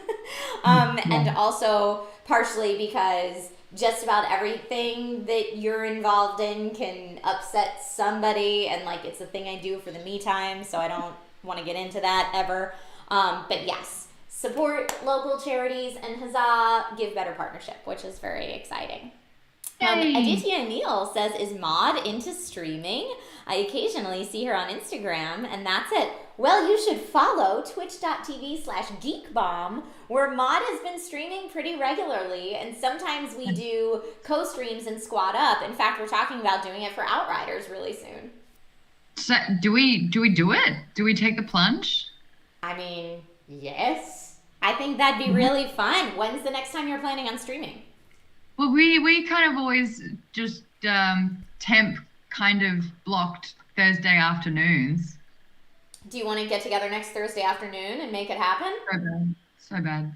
And also partially because just about everything that you're involved in can upset somebody, and like it's a thing I do for the me time, so I don't want to get into that ever. But yes, support local charities and huzzah, Give Better partnership, which is very exciting. Aditya Neal says, is Maude into streaming? I occasionally see her on Instagram, and that's it. Well, you should follow twitch.tv/geekbomb, where Maude has been streaming pretty regularly, and sometimes we do co-streams and squad up. In fact, we're talking about doing it for Outriders really soon. So do we do it? Do we take the plunge? I mean, yes. I think that'd be really fun. When's the next time you're planning on streaming? Well, we kind of always just temp kind of blocked Thursday afternoons. Do you want to get together next Thursday afternoon and make it happen? So bad. So bad.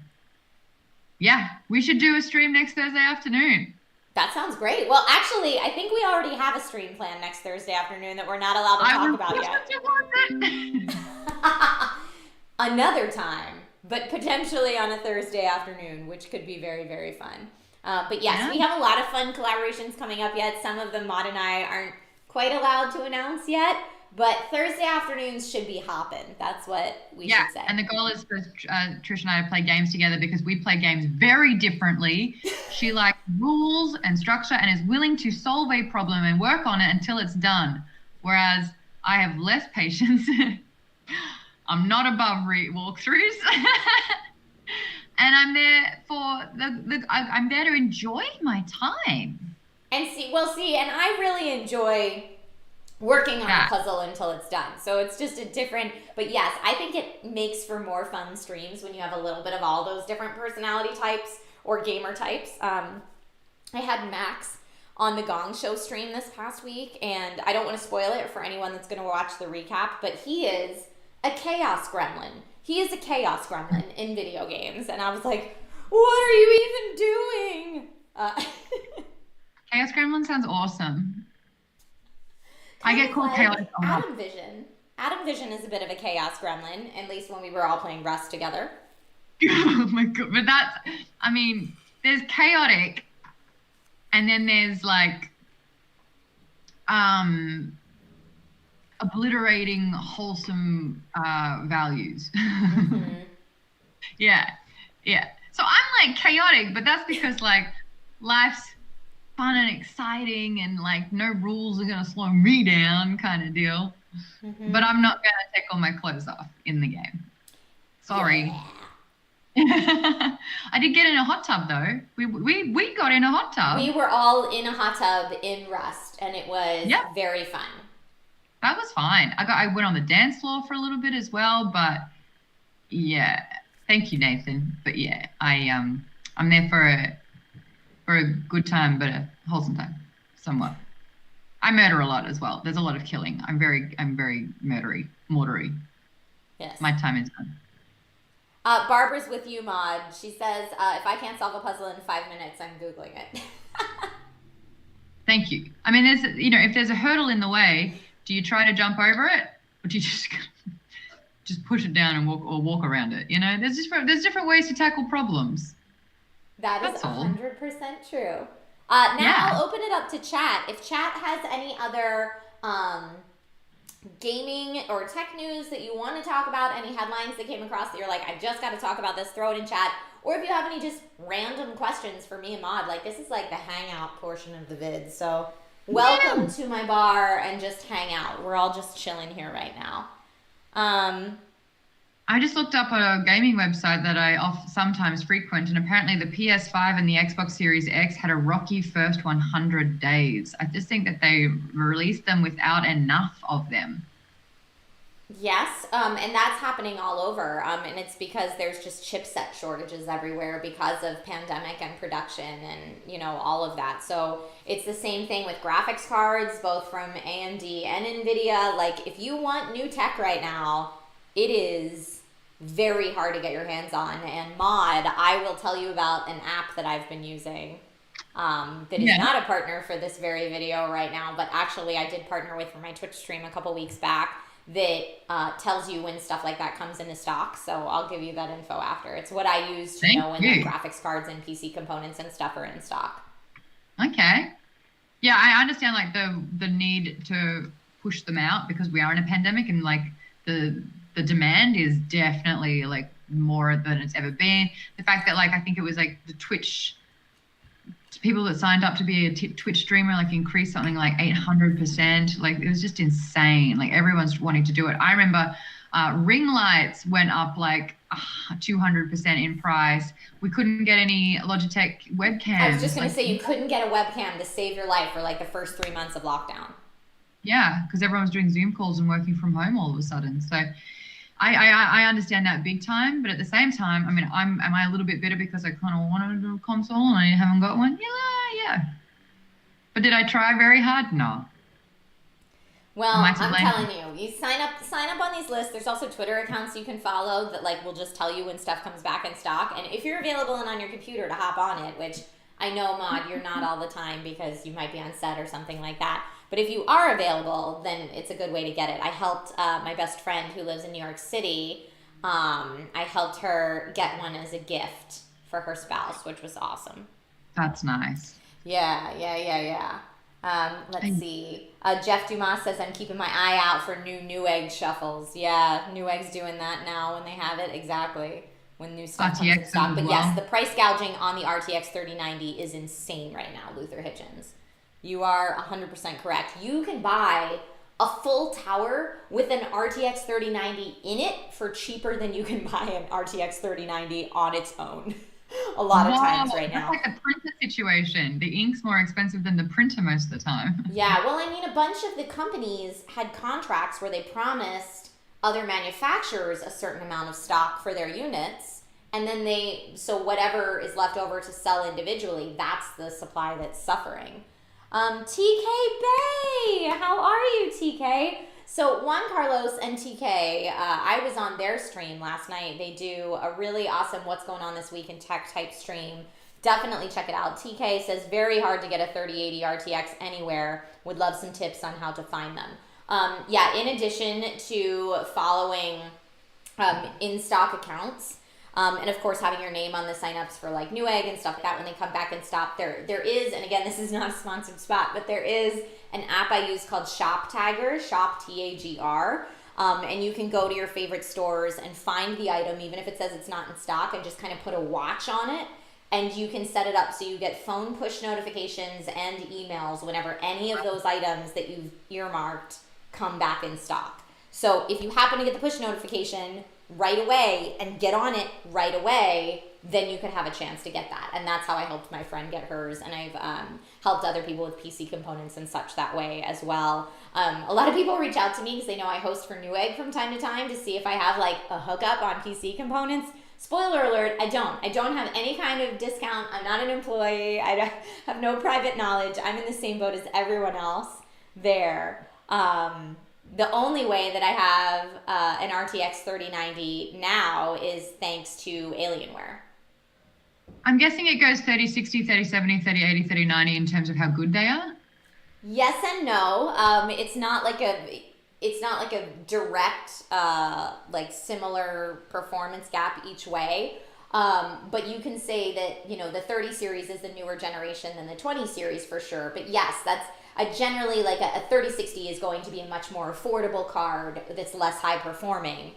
Yeah, we should do a stream next Thursday afternoon. That sounds great. Well, actually, I think we already have a stream plan next Thursday afternoon that we're not allowed to talk about yet. Another time, but potentially on a Thursday afternoon, which could be very, very fun. But yes, we have a lot of fun collaborations coming up yet. Some of them Maude and I aren't quite allowed to announce yet, but Thursday afternoons should be hopping. That's what we should say. And the goal is for Trish and I to play games together because we play games very differently. She likes rules and structure and is willing to solve a problem and work on it until it's done. Whereas I have less patience. I'm not above walkthroughs. And I'm there for I'm there to enjoy my time. And and I really enjoy working on a puzzle until it's done. So it's just a different, but yes, I think it makes for more fun streams when you have a little bit of all those different personality types or gamer types. I had Max on the Gong Show stream this past week, and I don't want to spoil it for anyone that's going to watch the recap, but he is a chaos gremlin. He is a chaos gremlin in video games. And I was like, what are you even doing? Chaos gremlin sounds awesome. I get called chaotic. Adam Vision. Adam Vision is a bit of a chaos gremlin, at least when we were all playing Rust together. Oh my god, but there's chaotic, and then there's like obliterating wholesome values. Mm-hmm. Yeah. So I'm like chaotic, but that's because like life's fun and exciting and like no rules are gonna slow me down kind of deal. Mm-hmm. But I'm not gonna take all my clothes off in the game. Sorry. Yeah. I did get in a hot tub though. We got in a hot tub. We were all in a hot tub in Rust, and it was very fun. That was fine. I went on the dance floor for a little bit as well, but yeah. Thank you, Nathan. But yeah, I'm there for a good time, but a wholesome time, somewhat. I murder a lot as well. There's a lot of killing. I'm very mordery. Yes. My time is done. Barbara's with you, Maude. She says, if I can't solve a puzzle in 5 minutes, I'm Googling it. Thank you. I mean, if there's a hurdle in the way, do you try to jump over it, or do you just push it down and walk around it? There's different ways to tackle problems. That's 100% true. Now I'll open it up to chat. If chat has any other gaming or tech news that you want to talk about, any headlines that came across that you're like, I just got to talk about this, throw it in chat. Or if you have any just random questions for me and Maude, like this is like the hangout portion of the vid. So welcome to my bar and just hang out. We're all just chilling here right now. I just looked up a gaming website that I sometimes frequent, and apparently the PS5 and the Xbox Series X had a rocky first 100 days. I just think that they released them without enough of them. Yes, and that's happening all over, and it's because there's just chipset shortages everywhere because of pandemic and production and, all of that. So it's the same thing with graphics cards, both from AMD and NVIDIA. Like, if you want new tech right now, it is very hard to get your hands on. And Maude, I will tell you about an app that I've been using that is not a partner for this very video right now, but actually I did partner with for my Twitch stream a couple weeks back that tells you when stuff like that comes into stock. So I'll give you that info after. It's what I use to know when the graphics cards and PC components and stuff are in stock. Okay. Yeah, I understand like the need to push them out because we are in a pandemic, and like the demand is definitely like more than it's ever been. The fact that like I think it was like the Twitch people that signed up to be a Twitch streamer like increased something like 800%. Like it was just insane. Like everyone's wanting to do it. I remember ring lights went up like 200% in price. We couldn't get any Logitech webcams. I was just going to say you couldn't get a webcam to save your life for like the first 3 months of lockdown. Yeah, because everyone was doing Zoom calls and working from home all of a sudden. So I understand that big time, but at the same time, I mean, am I a little bit bitter because I kind of wanted a console and I haven't got one? Yeah. But did I try very hard? No. Well, Am I to I'm blame? telling you, you sign up on these lists. There's also Twitter accounts you can follow that like will just tell you when stuff comes back in stock. And if you're available and on your computer to hop on it, which I know, Maude, you're not all the time because you might be on set or something like that. But if you are available, then it's a good way to get it. I helped my best friend who lives in New York City. I helped her get one as a gift for her spouse, which was awesome. That's nice. Yeah. Let's see. Jeff Dumas says, I'm keeping my eye out for new Newegg shuffles. Yeah, Newegg's doing that now when they have it. Exactly. When new stuff comes in stock. But yes, the price gouging on the RTX 3090 is insane right now, Luther Hitchens. You are 100% correct. You can buy a full tower with an RTX 3090 in it for cheaper than you can buy an RTX 3090 on its own. A lot of times right now. It's like a printer situation. The ink's more expensive than the printer most of the time. Yeah, well, I mean, a bunch of the companies had contracts where they promised other manufacturers a certain amount of stock for their units, and then so whatever is left over to sell individually, that's the supply that's suffering. TK Bay, how are you, TK? So Juan Carlos and TK, I was on their stream last night. They do a really awesome What's Going On This Week in Tech type stream. Definitely check it out. TK says very hard to get a 3080 RTX anywhere. Would love some tips on how to find them. In addition to following in-stock accounts, and of course having your name on the signups for like Newegg and stuff like that when they come back in stock, there is, and again, this is not a sponsored spot, but there is an app I use called Shop Tagger, Shop Tagr, and you can go to your favorite stores and find the item even if it says it's not in stock and just kind of put a watch on it, and you can set it up so you get phone push notifications and emails whenever any of those items that you've earmarked come back in stock. So if you happen to get the push notification right away and get on it right away, then you could have a chance to get that. And that's how I helped my friend get hers, and I've helped other people with PC components and such that way as well. A lot of people reach out to me because they know I host for Newegg from time to time to see if I have like a hookup on PC components. Spoiler alert, I don't have any kind of discount. I'm not an employee. I have no private knowledge. I'm in the same boat as everyone else there. The only way that I have an RTX 3090 now is thanks to Alienware. I'm guessing it goes 3060, 3070, 3080, 3090 in terms of how good they are? Yes and no. It's not like a direct like similar performance gap each way. But you can say that, the 30 series is the newer generation than the 20 series for sure. But yes, that's generally like a 3060 is going to be a much more affordable card that's less high performing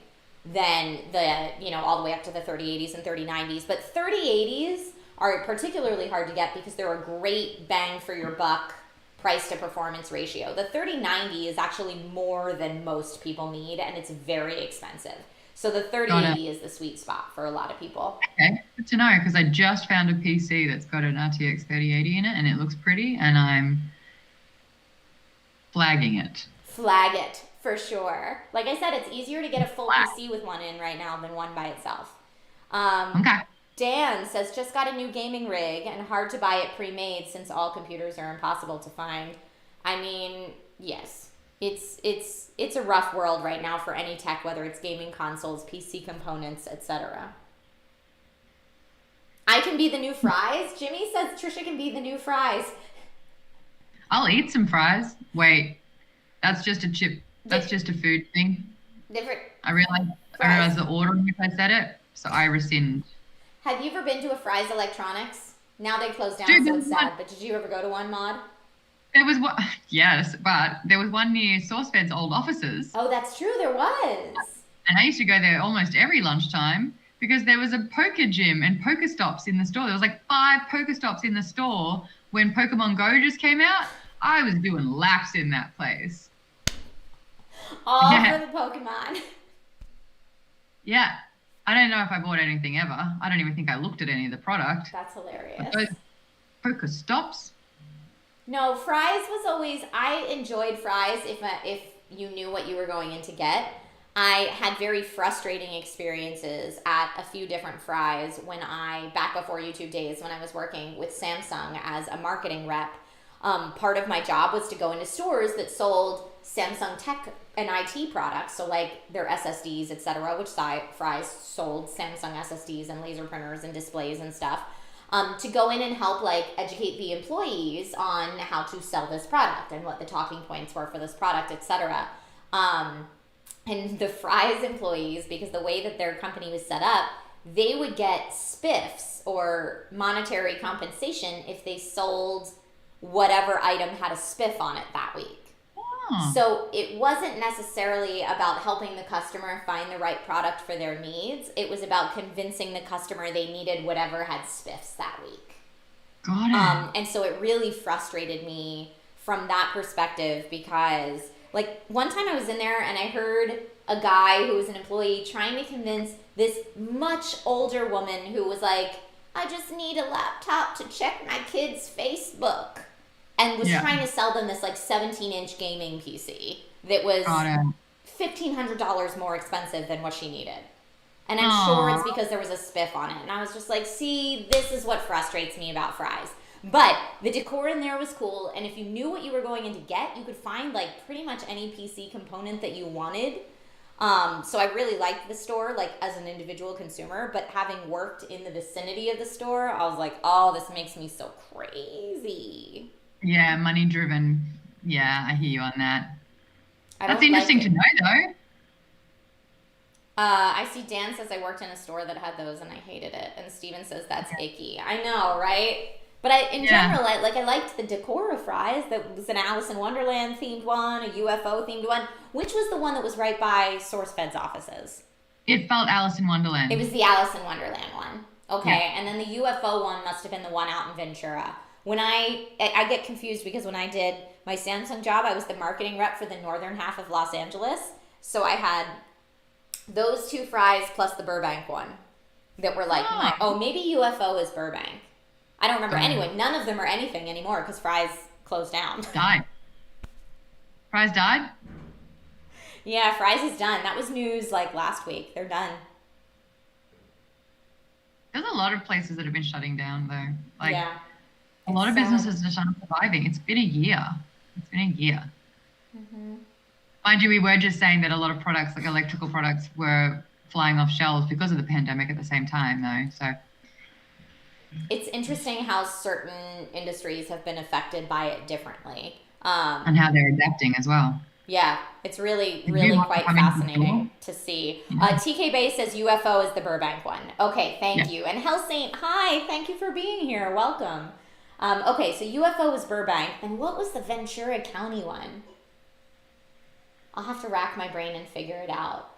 than the, all the way up to the 3080s and 3090s. But 3080s are particularly hard to get because they're a great bang for your buck price to performance ratio. The 3090 is actually more than most people need, and it's very expensive. So the 3080 is the sweet spot for a lot of people. Okay, good to know, because I just found a PC that's got an RTX 3080 in it, and it looks pretty, and I'm flagging it. Flag it, for sure. Like I said, it's easier to get a full PC with one in right now than one by itself. Okay. Dan says, just got a new gaming rig and hard to buy it pre-made since all computers are impossible to find. I mean, yes. It's a rough world right now for any tech, whether it's gaming consoles, PC components, etc. I can be the new fries. Jimmy says Trisha can be the new fries. I'll eat some fries. Wait, that's just a chip. That's just a food thing. Different. I realized the ordering if I said it, so I rescind. Have you ever been to a Fry's Electronics? Now they closed down, so it's sad. But did you ever go to one, Maude? There was one, yes, but there was one near Sourcefed's old offices. Oh, that's true. There was. And I used to go there almost every lunchtime because there was a poker gym and poker stops in the store. There was like 5 poker stops in the store when Pokemon Go just came out. I was doing laps in that place. All for the Pokemon. Yeah. I don't know if I bought anything ever. I don't even think I looked at any of the product. That's hilarious. But those poker stops. No, Fry's was always, I enjoyed Fry's if you knew what you were going in to get. I had very frustrating experiences at a few different Fry's back before YouTube days, when I was working with Samsung as a marketing rep. part of my job was to go into stores that sold Samsung tech and IT products, so like their SSDs, etc., which Fry's sold Samsung SSDs and laser printers and displays and stuff, to go in and help like educate the employees on how to sell this product and what the talking points were for this product, etc. And the Fry's employees, because the way that their company was set up, they would get spiffs or monetary compensation if they sold whatever item had a spiff on it that week. So it wasn't necessarily about helping the customer find the right product for their needs. It was about convincing the customer they needed whatever had spiffs that week. Got it. And so it really frustrated me from that perspective, because like one time I was in there and I heard a guy who was an employee trying to convince this much older woman who was like, I just need a laptop to check my kid's Facebook. And was trying to sell them this like 17-inch gaming PC that was $1,500 more expensive than what she needed. And I'm sure it's because there was a spiff on it. And I was just like, see, this is what frustrates me about Fry's. But the decor in there was cool. And if you knew what you were going in to get, you could find like pretty much any PC component that you wanted. So I really liked the store, like as an individual consumer, but having worked in the vicinity of the store, I was like, oh, this makes me so crazy. Yeah, money driven. Yeah, I hear you on that. That's interesting to know, though. I see Dan says I worked in a store that had those and I hated it, and Steven says that's icky. I know, right? But in general, I liked the decor of Fry's. That was an Alice in Wonderland themed one, a UFO themed one. Which was the one that was right by Sourcefed's offices? It felt Alice in Wonderland. It was the Alice in Wonderland one. Okay, and then the UFO one must have been the one out in Ventura. When I get confused because when I did my Samsung job, I was the marketing rep for the northern half of Los Angeles. So I had those two Fry's plus the Burbank one that were like, maybe UFO is Burbank. I don't remember. Anyway, none of them are anything anymore because Fry's closed down. Died. Fry's died? Yeah, Fry's is done. That was news like last week. They're done. There's a lot of places that have been shutting down though. Like, a lot of businesses just aren't surviving. It's been a year. Mm-hmm. Mind you, we were just saying that a lot of products, like electrical products, were flying off shelves because of the pandemic at the same time, though. So it's interesting how certain industries have been affected by it differently. And how they're adapting as well. Yeah, it's really quite fascinating to see. TK Bay says UFO is the Burbank one. Okay, thank you. And Hell Saint, hi, thank you for being here. Welcome. Okay, so UFO was Burbank. And what was the Ventura County one? I'll have to rack my brain and figure it out.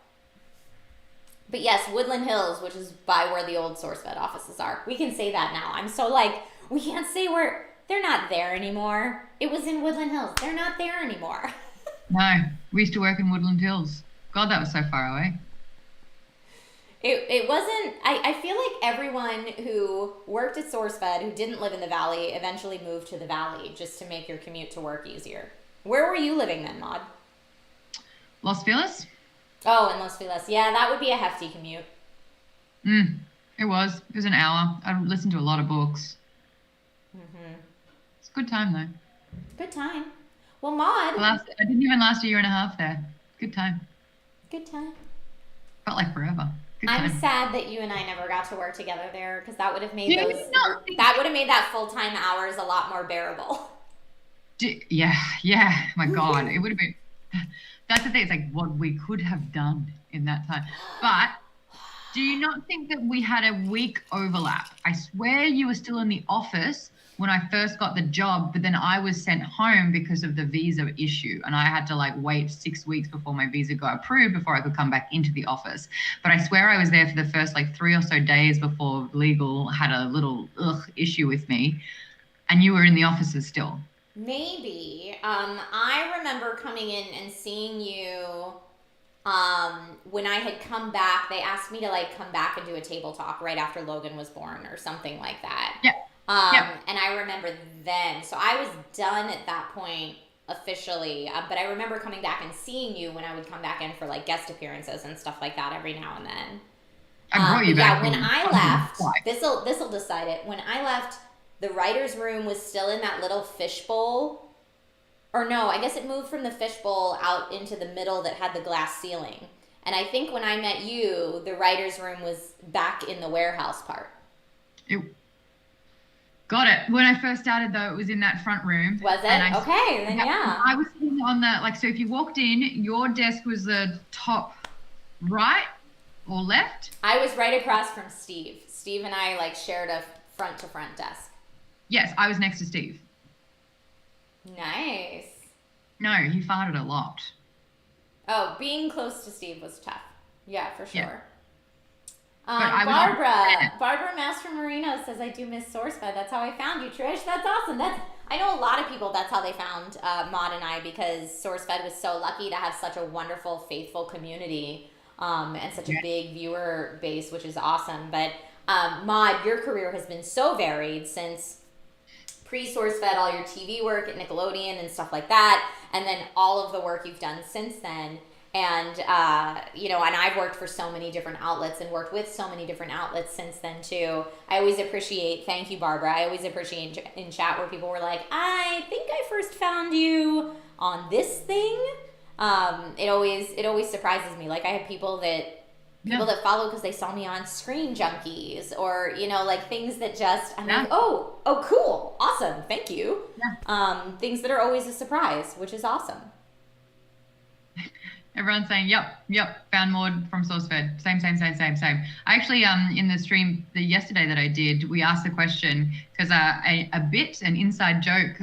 But yes, Woodland Hills, which is by where the old Sourcefed offices are. We can say that now. I'm so like, we can't say where, they're not there anymore. It was in Woodland Hills. They're not there anymore. No, we used to work in Woodland Hills. God, that was so far away. It wasn't, I feel like everyone who worked at Sourcefed who didn't live in the Valley eventually moved to the Valley just to make your commute to work easier. Where were you living then, Maude? Los Feliz? Oh, in Los Feliz. Yeah, that would be a hefty commute. It was. It was an hour. I listened to a lot of books. Mm-hmm. It's a good time, though. Good time. Well, Maude. I didn't even last a year and a half there. Good time. Good time. Felt like forever. Good time. I'm sad that you and I never got to work together there because that would have made that would have made that full-time hours a lot more bearable. Yeah. My God, it would have been. That's the thing. It's like what we could have done in that time. But do you not think that we had a week overlap? I swear you were still in the office when I first got the job, but then I was sent home because of the visa issue. And I had to like wait 6 weeks before my visa got approved before I could come back into the office. But I swear I was there for the first like 3 or so days before legal had a little issue with me. And you were in the offices still. Maybe. I remember coming in and seeing you when I had come back. They asked me to like come back and do a table talk right after Logan was born or something like that. Yeah. And I remember then, so I was done at that point officially, but I remember coming back and seeing you when I would come back in for like guest appearances and stuff like that every now and then. I brought you back. Yeah, when I left, this'll decide it. When I left, the writer's room was still in that little fishbowl. Or no, I guess it moved from the fishbowl out into the middle that had the glass ceiling. And I think when I met you, the writer's room was back in the warehouse part. Got it. When I first started, though, it was in that front room. Was it? Okay, then yeah. I was sitting on the, like, so if you walked in, your desk was the top right or left? I was right across from Steve. Steve and I, like, shared a front-to-front desk. Yes, I was next to Steve. Nice. No, he farted a lot. Oh, being close to Steve was tough. Yeah, for sure. Yeah. Barbara Master Marino says, I do miss Sourcefed. That's how I found you, Trish. That's awesome. I know a lot of people, that's how they found Maude and I, because Sourcefed was so lucky to have such a wonderful, faithful community and such a big viewer base, which is awesome. But Maude, your career has been so varied since pre-Sourcefed, all your TV work at Nickelodeon and stuff like that, and then all of the work you've done since then. And, and I've worked for so many different outlets and worked with so many different outlets since then, too. I always appreciate, thank you, Barbara, I always appreciate in chat where people were like, I think I first found you on this thing. It always surprises me. Like, I have people that follow because they saw me on Screen Junkies or, like things that just, I'm like, oh, cool, awesome, thank you. Yeah. Things that are always a surprise, which is awesome. Everyone's saying, yep, found Maude from Sourcefed. Same. I actually, in the stream yesterday that I did, we asked the question, because an inside joke,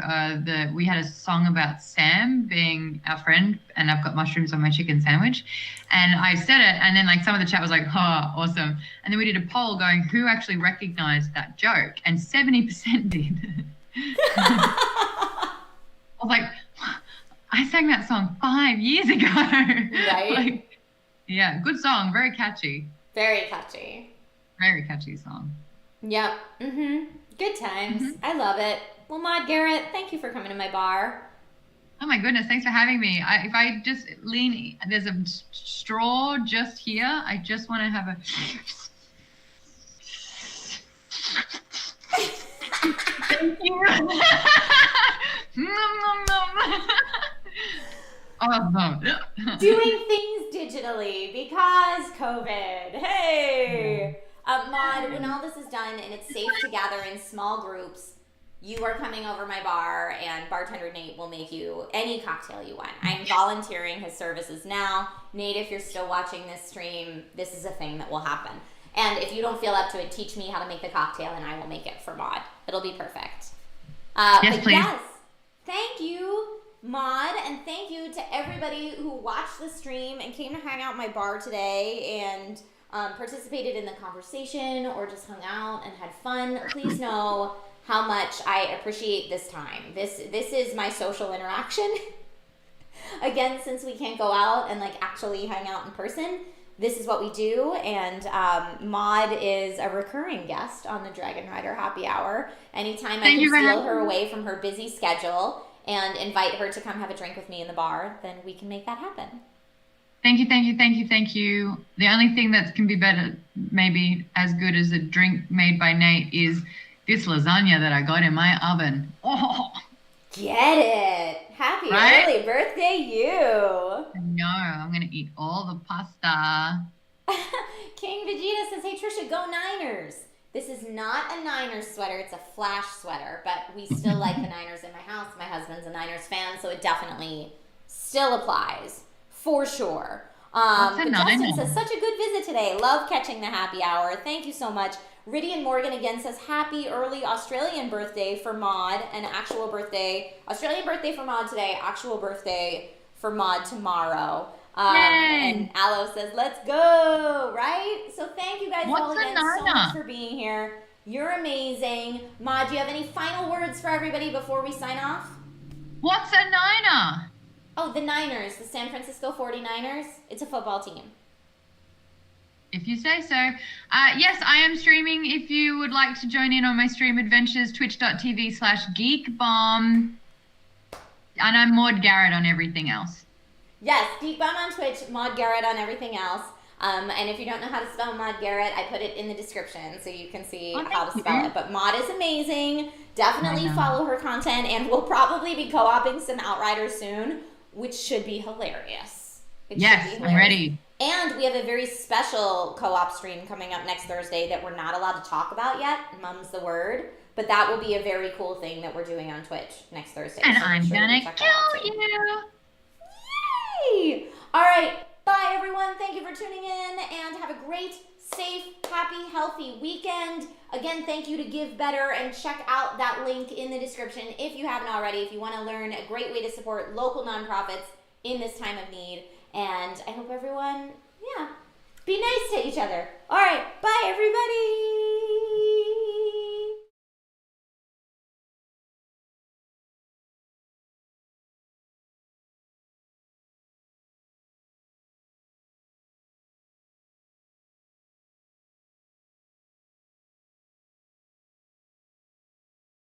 we had a song about Sam being our friend, and I've got mushrooms on my chicken sandwich. And I said it, and then like some of the chat was like, oh, awesome. And then we did a poll going, who actually recognized that joke? And 70% did. I was like, I sang that song 5 years ago. Right? Yeah, good song. Very catchy. Very catchy. Very catchy song. Yep. Good times. I love it. Well, Maude Garrett, thank you for coming to my bar. Oh my goodness, thanks for having me. If I just lean, there's a straw just here. I just want to have a... Thank you. Doing things digitally because COVID. Hey! Maude, when all this is done and it's safe to gather in small groups, you are coming over my bar and bartender Nate will make you any cocktail you want. I'm volunteering his services now. Nate, if you're still watching this stream, this is a thing that will happen. And if you don't feel up to it, teach me how to make the cocktail and I will make it for Maude. It'll be perfect. Yes, please. Yes, thank you, Maude, and thank you to everybody who watched the stream and came to hang out at my bar today and participated in the conversation or just hung out and had fun. Please know how much I appreciate this time. This is my social interaction. Again, since we can't go out and like actually hang out in person, this is what we do, and Maude is a recurring guest on the Dragonrider Happy Hour. Anytime I can steal her away from her busy schedule and invite her to come have a drink with me in the bar, then we can make that happen. Thank you. The only thing that can be better, maybe as good as a drink made by Nate, is this lasagna that I got in my oven. Oh. Get it. Happy early birthday, you. No, I'm going to eat all the pasta. King Vegeta says, hey, Trisha, go Niners. This is not a Niners sweater. It's a Flash sweater, but we still like the Niners in my house. My husband's a Niners fan, so it definitely still applies for sure. But Justin says, such a good visit today. Love catching the happy hour. Thank you so much. Rydian Morgan again says, happy early Australian birthday for Maude, and actual birthday, Australian birthday for Maude today, actual birthday for Maude tomorrow. And Aloe says, let's go, right? So thank you guys all again so much for being here. You're amazing. Maude, do you have any final words for everybody before we sign off? What's a Niner? Oh, the Niners, the San Francisco 49ers. It's a football team. If you say so. Yes, I am streaming. If you would like to join in on my stream adventures, twitch.tv/geekbomb. And I'm Maude Garrett on everything else. Yes, Geekbomb on Twitch, Maude Garrett on everything else. And if you don't know how to spell Maude Garrett, I put it in the description so you can see how to spell it. But Maude is amazing. Definitely follow her content, and we'll probably be co-oping some Outriders soon, which should be hilarious. Yes, I'm ready. And we have a very special co-op stream coming up next Thursday that we're not allowed to talk about yet. Mum's the word. But that will be a very cool thing that we're doing on Twitch next Thursday. And so I'm gonna kill you. Yay! All right. Bye, everyone. Thank you for tuning in, and have a great, safe, happy, healthy weekend. Again, thank you to Give Better, and check out that link in the description if you haven't already, if you want to learn a great way to support local nonprofits in this time of need. And I hope everyone, be nice to each other. All right. Bye, everybody.